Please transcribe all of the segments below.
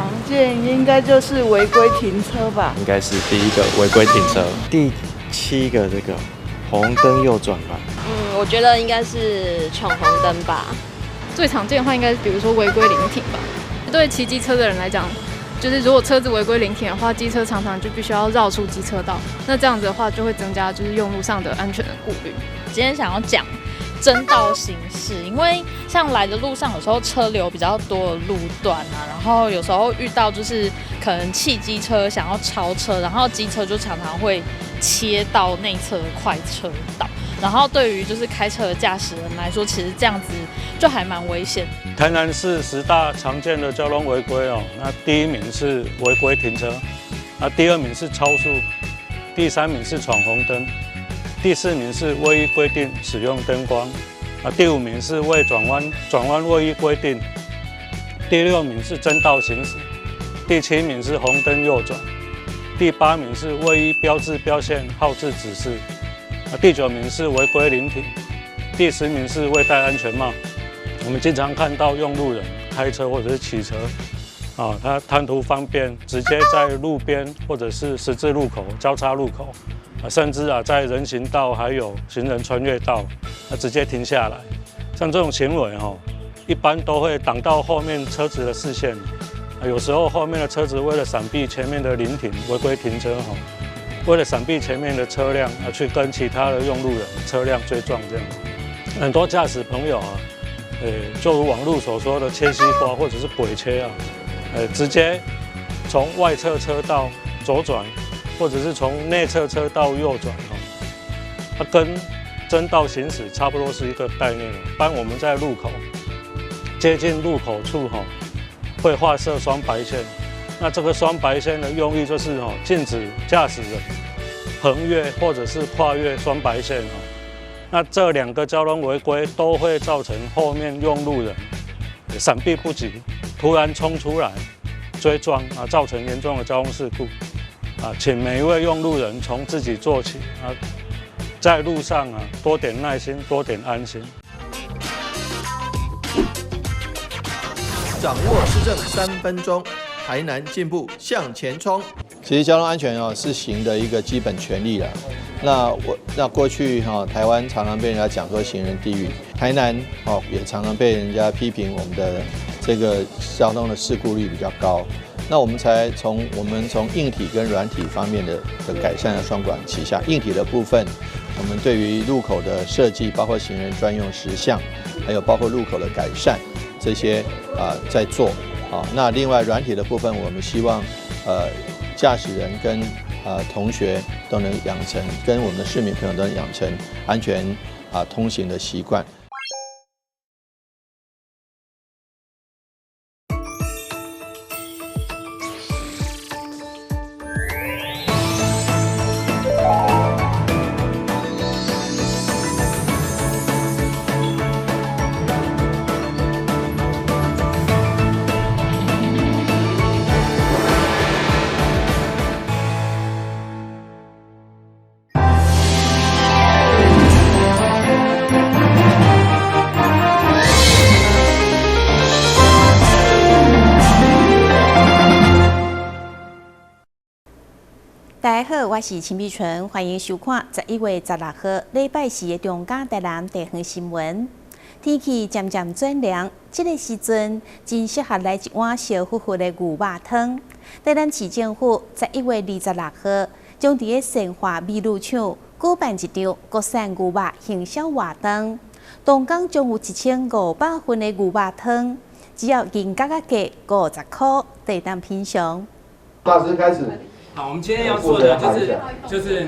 常见应该就是违规停车吧？应该是第一个违规停车，第7个这个红灯右转吧。我觉得应该是闯红灯吧。最常见的话，应该是比如说违规临停吧。对骑机车的人来讲，就是如果车子违规临停的话，机车常常就必须要绕出机车道，那这样子的话就会增加就是用路上的安全的顾虑。今天想要讲争道行驶，因为像来的路上有时候车流比较多的路段啊，然后有时候遇到就是可能汽机车想要超车，然后机车就常常会切到内侧的快车道，然后对于就是开车的驾驶人来说，其实这样子就还蛮危险。台南市10大常见的交通违规哦，那第1名是违规停车，第2名是超速，第3名是闯红灯，第4名是未依规定使用灯光，第5名是未转弯未依规定，第6名是争道行驶，第7名是红灯右转，第8名是未依标志标线号志指示，第9名是违规临停，第10名是未戴安全帽。我们经常看到用路人开车或者是骑车，他贪图方便，直接在路边或者是十字路口、交叉路口，甚至在人行道还有行人穿越道，直接停下来。像这种行为一般都会挡到后面车子的视线。有时候后面的车子为了闪避前面的临停违规停车，为了闪避前面的车辆，去跟其他的用路人车辆追撞这样。很多驾驶朋友就如网络所说的切西瓜或者是鬼切直接从外侧车道左转，或者是从内侧车道右转它跟争道行驶差不多是一个概念。一般我们在路口接近路口处会画设双白线，那这个双白线的用意就是禁止驾驶人横越或者是跨越双白线那这2个交通违规都会造成后面用路人闪避不及，突然冲出来追撞造成严重的交通事故请每一位用路人从自己做起在路上多点耐心，多点安心。掌握市政3分钟，台南进步向前冲。其实交通安全是行的一个基本权利了。那过去台湾常常被人家讲说行人地狱，台南也常常被人家批评我们的这个交通的事故率比较高。那我们从硬体跟软体方面的改善的双管齐下。硬体的部分，我们对于路口的设计，包括行人专用石像，还有包括路口的改善，这些在做。那另外软体的部分，我们希望驾驶人跟同学都能养成，跟我们的市民朋友都能养成安全通行的习惯。大家好，我是陈碧纯，欢迎收看11月16号礼拜四的中港台南地方新闻。天气渐渐转凉，这个时阵真适合来一碗烧乎乎的牛肉汤。台南市政府11月26号将伫个善化美女场举办一场国产牛肉行销活动，东港将有1500份的牛肉汤，只要银价价50块，可以当品尝。大师开始。好，我们今天要做的就是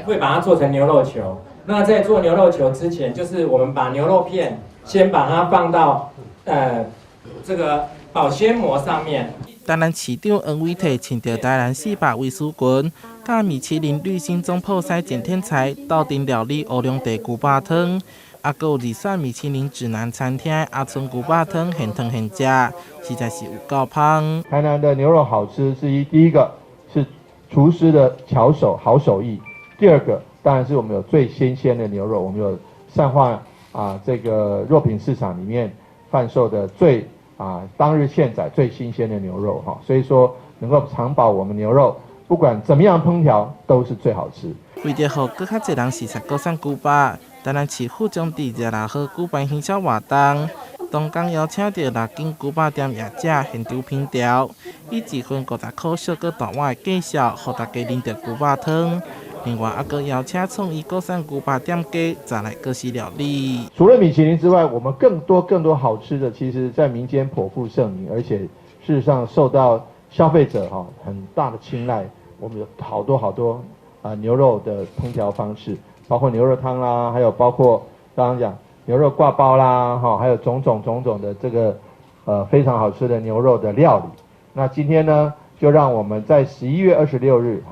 会把它做成牛肉球。那在做牛肉球之前，就是我们把牛肉片先把它放到这个保鲜膜上面。台南市长黄伟綽请到台南市百味书群，甲米其林绿星总铺师简天才斗阵料理乌龙茶牛肉汤，还有二选米其林指南餐厅阿春牛肉汤现汤现吃，实在是有够香。台南的牛肉好吃是第一个是厨师的巧手好手艺，第二个当然是我们有最新鲜的牛肉，我们有善化这个肉品市场里面贩售的最当日现宰最新鲜的牛肉哈，所以说能够常保我们牛肉，不管怎么样烹调都是最好吃。为着让更较侪人试察高山古巴，台南市府将伫热辣河举办行销活动，当天邀请到6间古巴店业者现场品调，以1份50块小个大碗的价钱，让大家啉到古巴汤。另外，还佫邀请创意高山古巴店家再来各式料理。除了米其林之外，我们更多好吃的，其实在民间颇负盛名，而且事实上受到消费者很大的青睐。我们有好多牛肉的烹调方式，包括牛肉汤啦，还有包括刚刚讲牛肉挂包啦，还有种种的这个非常好吃的牛肉的料理。那今天呢，就让我们在11月26日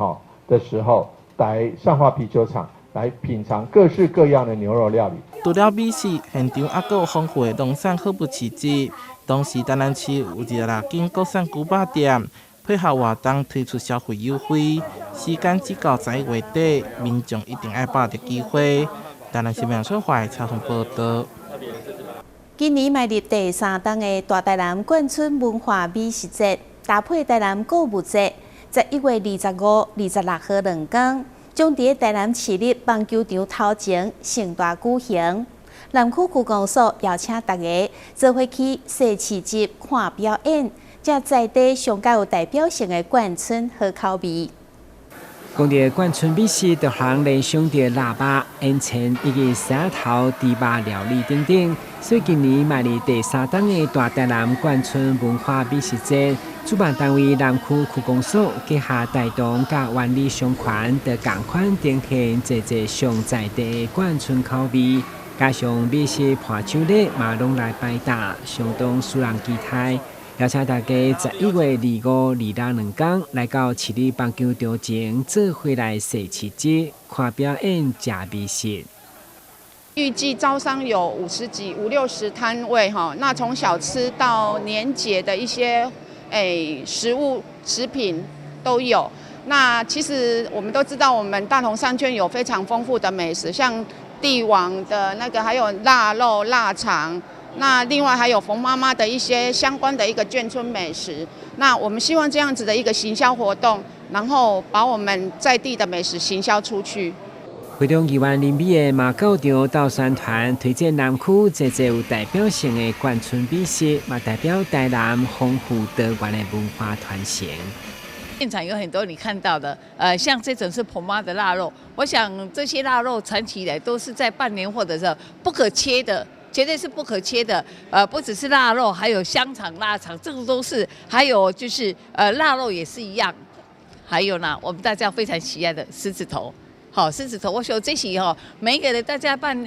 的时候，来上化啤酒厂来品尝各式各样的牛肉料理。除了美食，现场还有丰富的农产货物市集。当时台南市有16间国产古巴店，配合活动推出消费优惠，时间只到11月底，民众一定要把握机会。台南新闻所怀采访报道。今年迈入第3档的大台南眷村文化美食节，搭配台南购物节，11月25、26号2天，将伫台南市立棒球场头前盛大举行。南区区公所邀请大家做伙去西市集看表演，才在地上较有代表性的眷村好口味。讲到眷村美食，就通联想到腊肉、烟肠以及蛇头、猪肉料理等等。所以今年迈入第3档的大台南眷村文化美食节，主办单位南区区公所结合台东甲万里商圈，就同款呈现侪上在地的眷村口味，加上美食伴手礼嘛拢来摆搭，相当使人期待。邀请大家11月25、26、2天来到市立棒球场前，做伙来西市集看表演、吃美食。预计招商有5060摊位哈，那从小吃到年节的一些食物食品都有。那其实我们都知道，我们大同商圈有非常丰富的美食，像帝王的那个，还有腊肉、腊肠。那另外还有冯妈妈的一些相关的一个眷村美食，那我们希望这样子的一个行销活动，然后把我们在地的美食行销出去。会中议员林美的马告场导宣团推荐南区侪有代表性的眷村美食，嘛代表台南丰富多元的文化传承。现场有很多你看到的，像这种是婆妈的腊肉，我想这些腊肉传起来都是在办年货的时候不可缺的。绝对是不可缺的，不只是腊肉，还有香肠、腊肠，这个都是，还有就是腊肉也是一样，还有呢，我们大家非常喜爱的狮子头。好，狮子头，我想这些每一个人大家办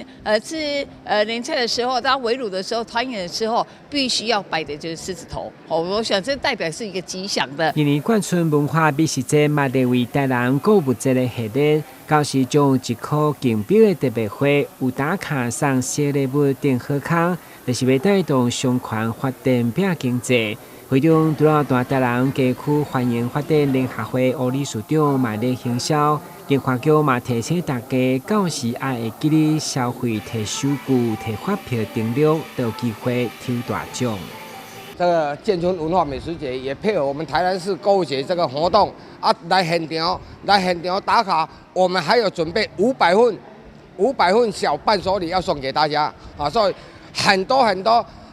吃年菜的时候，大家围炉的时候、团圆的时候，必须要摆的就是狮子头。我想这代表是一个吉祥的。今年眷村文化美食节嘛，定为台南购物节的系列，到时将有1块竞标的特别会，有打卡送小礼物订好康，就是要带动商圈发展拼经济。会中除了大台南街区欢迎发展联合会吴理事长卖力行销，联发局嘛提醒大家，到时也会记得消费摕收据、摕发票登录，都有机会抽大奖。这个眷村文化美食节也配合我们台南市购物节这个活动来现场打卡。我们还有准备500份小伴手礼要送给大家所以很多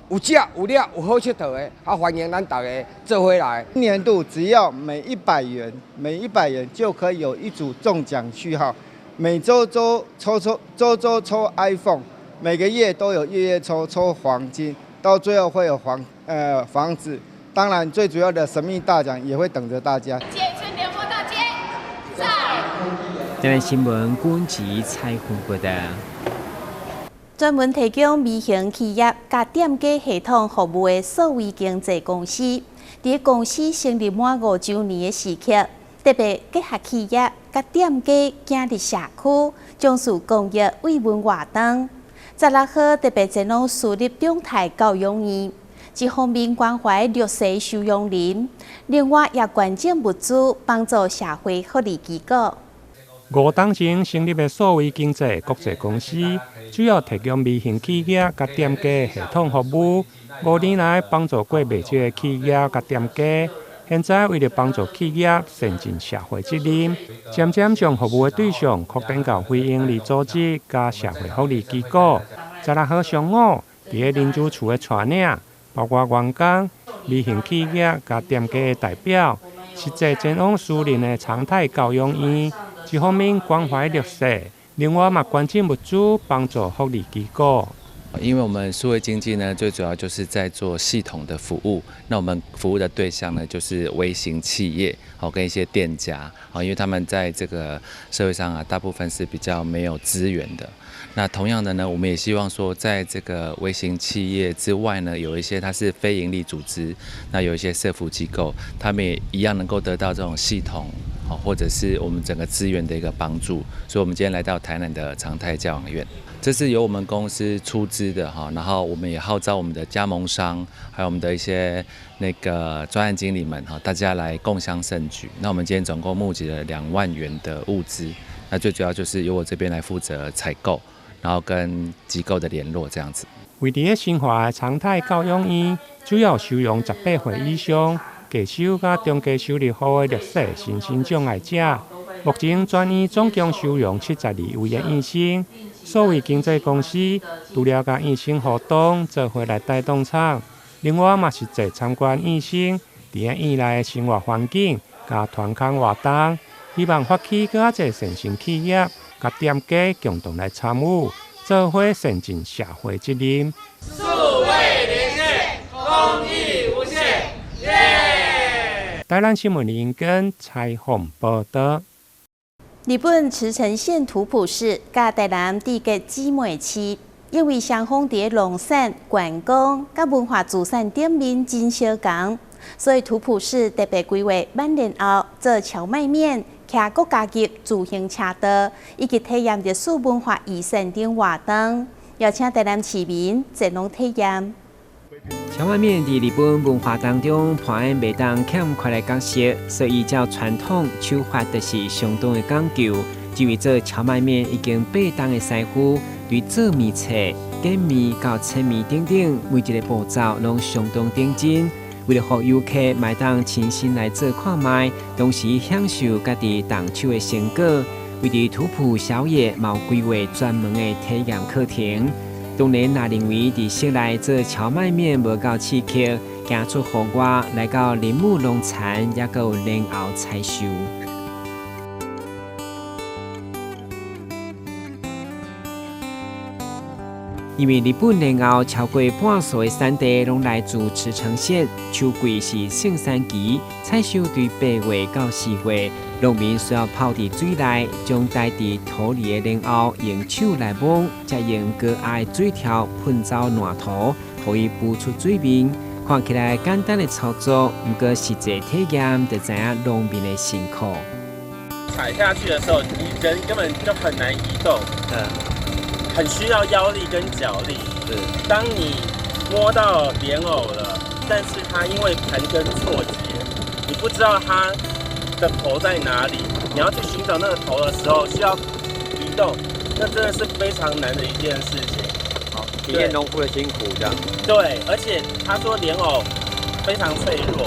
有吃有料有好吃头的，欢迎咱大家做回来。今年度只要每100元就可以有1组中奖序号，每周抽 iPhone， 每个月都有月抽黄金，到最后会有房子。当然，最主要的神秘大奖也会等着大家。眷村联播大街，在。台湾新闻军旗采访报道。专门提供微型企业甲店家系统服务的数位经济公司，伫公司成立满5周年的时刻，特别结合企业甲店家行入社区，从事公益慰问活动。16号特别前往私立中泰教育院，一方面关怀弱势收容人，另外也捐赠物资帮助社会福利机构。5档前成立的数位经济国际公司，主要提供微型企业甲店家系统服务。5年来帮助过未少的企业甲店家。现在为了帮助企业善尽社会责任，渐渐将服务的对象扩展到非营利组织甲社会福利机构。16号上午，伫个林主厝的带领，包括员工、微型企业甲店家的代表，实际前往私人的常态教养院。一方面关怀弱势，另外嘛关心物资帮助福利机构。因为我们数位经济呢，最主要就是在做系统的服务。那我们服务的对象呢，就是微型企业，跟一些店家，因为他们在这个社会上啊，大部分是比较没有资源的。那同样的呢，我们也希望说，在这个微型企业之外呢，有一些它是非营利组织，那有一些社福机构，他们也一样能够得到这种系统，或者是我们整个资源的一个帮助。所以我们今天来到台南的常态教养院。这是由我们公司出资的哈，然后我们也号召我们的加盟商，还有我们的一些那个专案经理们哈，大家来共襄盛举。那我们今天总共募集了2万元的物资，那最主要就是由我这边来负责采购，然后跟机构的联络这样子。位伫新华的常态教养院，主要收容18岁以上、低收甲中低收入户的弱势身心障碍者。目前全院总共收容72位的医生。数位经济公司除了甲医生互动，做伙来带动场，另外嘛实际参观医生伫院内的生活环境，甲团康活动，希望发起更侪善心企业甲店家共同来参与，做伙善尽社会责任。数位连线，公益无限，耶！台南新闻林根采访报道。日本茨城县土浦市甲台南地隔姊妹市，因为双方伫农产、观光甲文化资产顶面真相共，所以土浦市特别规划晚年后做荞麦面、骑国家级自行车道，以及体验历史文化遗产等活动，邀请台南市民前往体验。荞麦面伫日本文化当中扮演袂当欠缺的角色，所以照传统手法就是相当的讲究。至于做荞麦面已经8档的师傅，对做面册、擀面到切面等等，每一个步骤拢相当认真。为了让游客买当亲身来做看卖，同时享受家己动手的成果，为伫土浦宵夜毛规划专门的体验课程。当然，若认为伫室内做荞麦面无够刺激，行出户外来到林木农产，也有莲藕采收。因为日本莲藕超过半数的产地拢来自茨城县，秋季是盛产期，采收对8月到4月，农民需要泡伫水内，将待伫土里的莲藕用手来摸，再用高压的水条喷走烂土，互伊浮出水面。看起来简单的操作，不过实际体验就知影农民的辛苦。踩下去的时候，你人根本就很难移动。很需要腰力跟脚力。是，当你摸到莲藕了，但是它因为盘根错节，你不知道它的头在哪里，你要去寻找那个头的时候，需要移动，那真的是非常难的一件事情。好，体验农夫的辛苦这样。对，而且他说莲藕非常脆弱，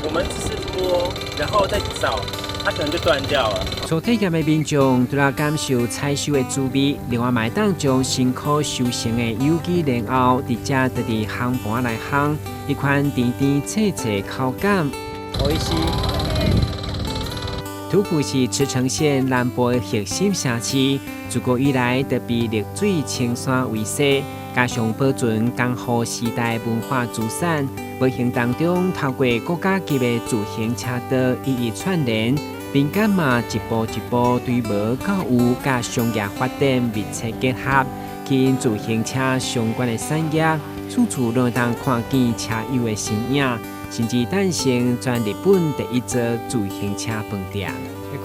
我们只是摸，然后再找。它可能就断掉了。做体验的民众除了感受采收的滋味，另外买当将辛苦收成的有机莲藕，直接就伫烘盘来烘，一款甜甜脆脆口感。美味しい。土浦是茨城县南部的核心城市，自古以来特别绿水青山为势，加上保存江户时代文化资产，无形当中透过国家级的自行车道一一串联。民间嘛一步一步对无到有甲商业发展密切结合，吸引自行车相关的产业，处处拢当看见车友的身影，甚至诞生全日本第一座自行車飯店。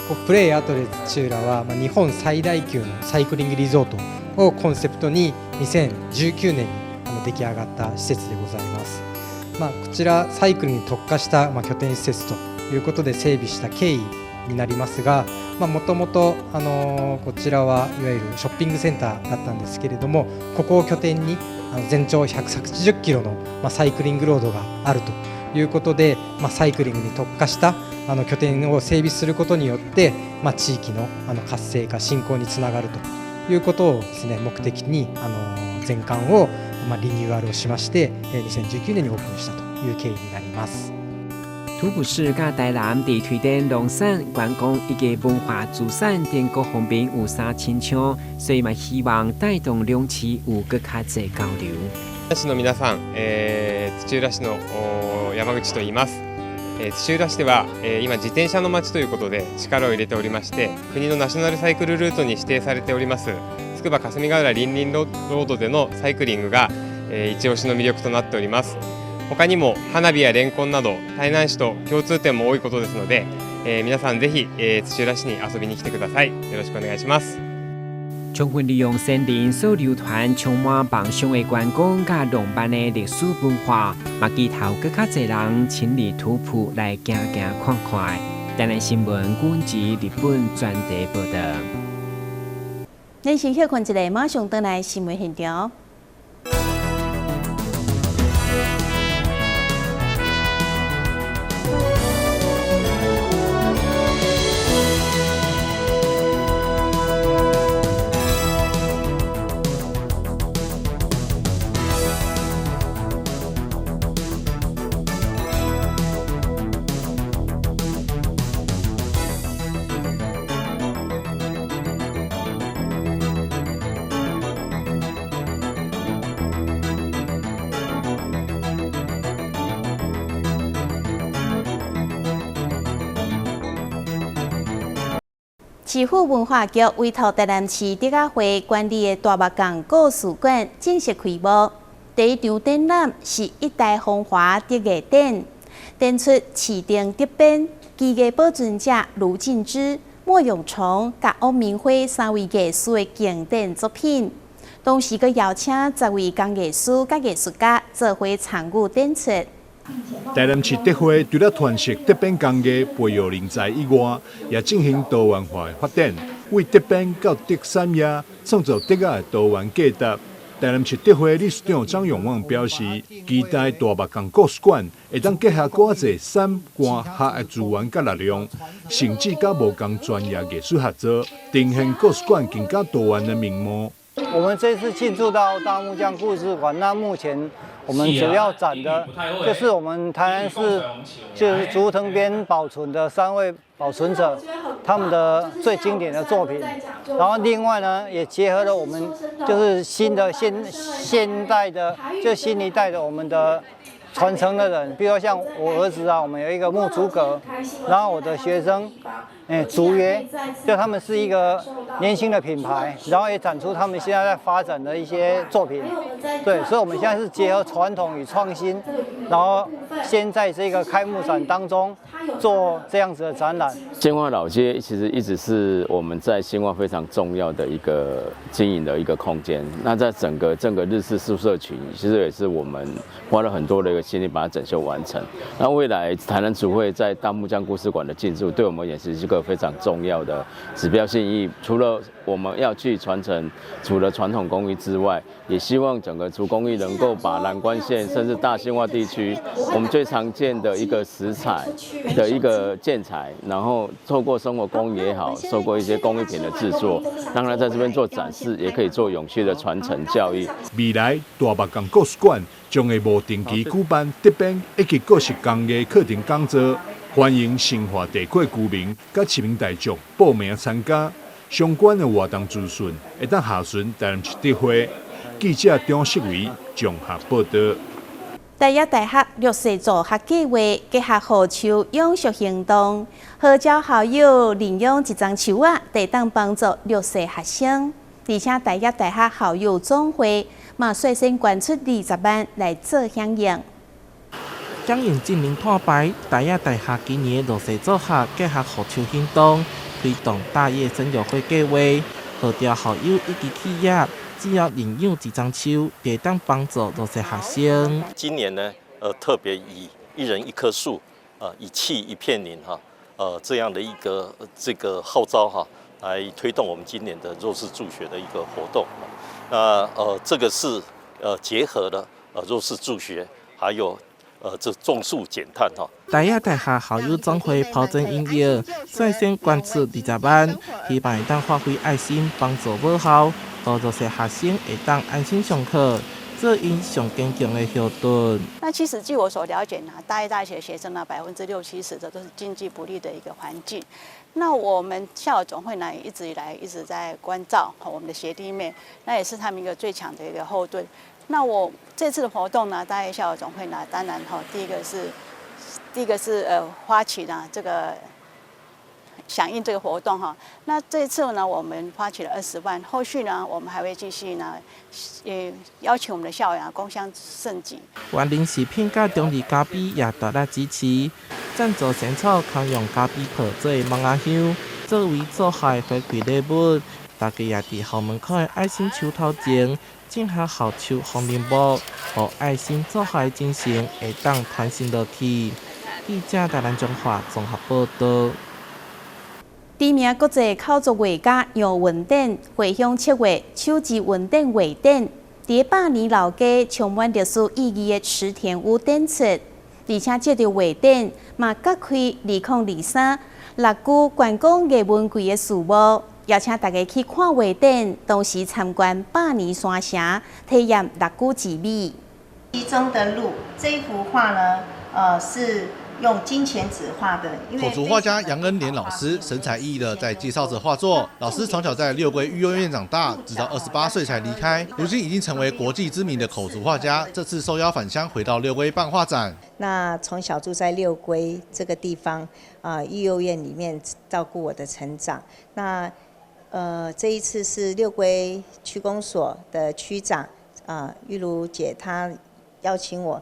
ここプレイアトレ土浦は日本最大級のサイクリングリゾートをコンセプトに2019年に出来上がった施設でございます。こちらサイクルに特化した拠点施設ということで整備した経緯になりますが、もともとこちらはいわゆるショッピングセンターだったんですけれども、ここを拠点に全長180キロのサイクリングロードがあるということで、サイクリングに特化した拠点を整備することによって、地域の活性化振興につながるということをですね、目的に全館をリニューアルをしまして、2019年にオープンしたという経緯になります。土浦市甲台南伫推展农产、观光以及文化资产等各方面有啥亲像，所以希望带动两市有更较侪交流。市の皆さん、土浦市の山口と言います。土浦市では、今自転車の街ということで力を入れておりまして、国のナショナルサイクルルートに指定されておりますつくば霞ヶ浦林林ロードでのサイクリングが、一押しの魅力となっております。他にも花火やレンコンなど台南市と共通点も多いことですので、皆さんぜひ、土浦市に遊びに来てください。よろしくお願いします。充分利用森林所流传充满梦想的观光甲浪漫的历史文化，期头更较侪人亲自土浦来行行看看。台南新闻阮自日本专题报道。咱先休困一下，马上回来新闻现场。市府文化局委托台南市迪雅会管理的大目港故事馆正式开幕。第一场展览是一代风华德艺展，展出市定德编、技艺保存者卢敬之、莫永崇、甲汪明辉三位艺术的经典作品。同时，佮邀请10位工艺师甲艺术家做伙参与展出。台南市德会除了传承德编工艺、培育人才以外，也进行多元化的发展，为德编到德产业创造德雅的多元价值。台南市德会理事长张永旺表示，期待大目港故事馆会当结合较侪山官下的资源甲力量，甚至甲无共专业艺术合作，呈现故事馆更加多元的面貌。我们这次进驻到大木匠故事馆，那目前我们主要展的就是我们台南市就是竹藤编保存的3位保存者他们的最经典的作品，然后另外呢也结合了我们就是现代的就新一代的我们的传承的人，比如像我儿子啊，我们有一个木竹阁，然后我的学生竹约，就他们是一个年轻的品牌，然后也展出他们现在在发展的一些作品。对，所以我们现在是结合传统与创新，然后先在这个开幕展当中做这样子的展览。新化老街其实一直是我们在新化非常重要的一个经营的一个空间。那在整个日式宿舍群，其实也是我们花了很多的一个心力把它整修完成。那未来台南主会在大木匠故事馆的进驻，对我们也是一个非常重要的指标性意义。除了我们要去传承除了传统工艺之外，也希望整个竹工艺能够把南关县甚至大新化地区我们最常见的一个食材的一个建材，然后透过生活工艺也好，透过一些工艺品的制作，让它在这边做展示，也可以做永续的传承教育。未来大目匠故事馆将会无定期举办德编以及各式工艺课程讲座，欢迎新化地区居民甲市民大众报名参加。相关的活动资讯会当下巡台南市德会。记者张世维综合报道。台北大学绿色助学计划结合护树永续行动，号召校友领养一丛树仔，得当帮助绿色学生。而且台北大学校友总会嘛率先捐出20万来做响应。响应今年拓牌，台北大学今年的绿色助学结合护树行动，推动大业生育会计划，号召校友以及企业。只要领养一丛树，得当帮助绿色学生。今年呢，特别以1人1棵树，一气一片林哈，这样的一个这个号召哈，来推动我们今年的弱势助学的一个活动。那这个是结合了弱势助学，还有这种树减碳哈。台亚大学校友总会朴正英约率先捐出20万，希望会当发挥爱心，帮助母校，让弱势学生会当安心上课。这因上坚强的后盾。那其实据我所了解呢，大一大学学生呢60%-70%的都是经济不利的一个环境。那我们校友总会呢一直以来一直在关照我们的学弟妹，那也是他们一个最强的一个后盾。那我这次的活动呢，大一校友总会呢，当然第一个是发起呢这个响应这个活动哈。那这次呢，我们发起了20万，后续呢，我们还会继续呢，邀请我们的校友共襄盛举。园林食品甲中二咖啡也大力支持，赞助仙草康用咖啡泡做芒仔香，作为做客的回馈礼物。大家也伫校门口的爱心树头前种下校树风铃木，让爱心做客的精神会当传承落去。记者台南中华综合报道。知名国际考作画家杨文典回乡7月手持文典画展，在100年老街充满历史意义的池田屋展出，而且这条画展嘛揭开20236股观光艺文季的序幕，邀请大家去看画展，同时参观100年山城，体验6股之美。其中的路这一幅画呢，是用金钱纸画的。口足画家杨恩莲老师神采奕奕的在介绍着画作。老师从小在六龟育幼院长大，直到28岁才离开，如今已经成为国际知名的口足画家。这次受邀返乡，回到六龟办画展。那从小住在六龟这个地方育幼院里面照顾我的成长。那这一次是六龟区公所的区长玉如姐她邀请我，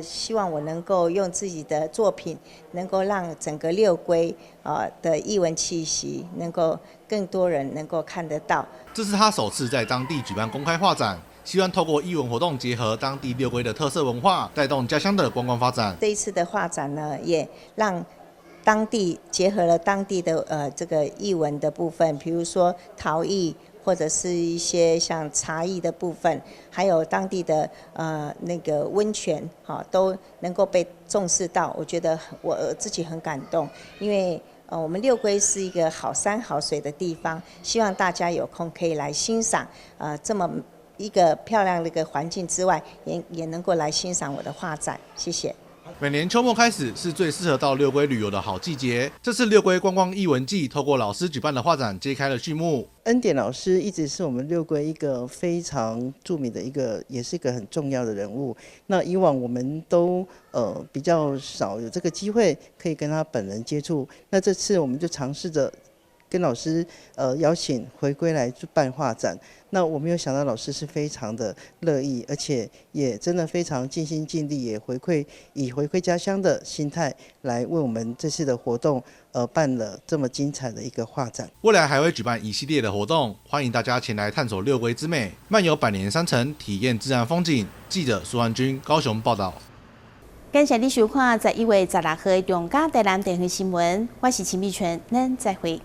希望我能够用自己的作品，能够让整个六龟的艺文气息，能够更多人能够看得到。这是他首次在当地举办公开画展，希望透过艺文活动结合当地六龟的特色文化，带动家乡的观光发展。这一次的画展呢，也让当地结合了当地的这个艺文的部分，比如说陶艺，或者是一些像茶艺的部分，还有当地的那个温泉，都能够被重视到。我觉得我自己很感动，因为我们六龟是一个好山好水的地方，希望大家有空可以来欣赏这么一个漂亮的一个环境之外，也能够来欣赏我的画展。谢谢。每年秋末开始是最适合到六龟旅游的好季节。这次六龟观光艺文季透过老师举办的画展揭开了序幕。恩典老师一直是我们六龟一个非常著名的也是一个很重要的人物。那以往我们都比较少有这个机会可以跟他本人接触。那这次我们就尝试着跟老师邀请回归来办画展。那我没有想到老师是非常的乐意，而且也真的非常尽心尽力，也以回馈家乡的心态来为我们这次的活动办了这么精彩的一个画展。未来还会举办一系列的活动，欢迎大家前来探索六龟之美，漫游百年山城，体验自然风景。记者苏汉君高雄报道。感谢你收看11月16号中嘉台南电视新闻，我是秦碧纯，咱再会。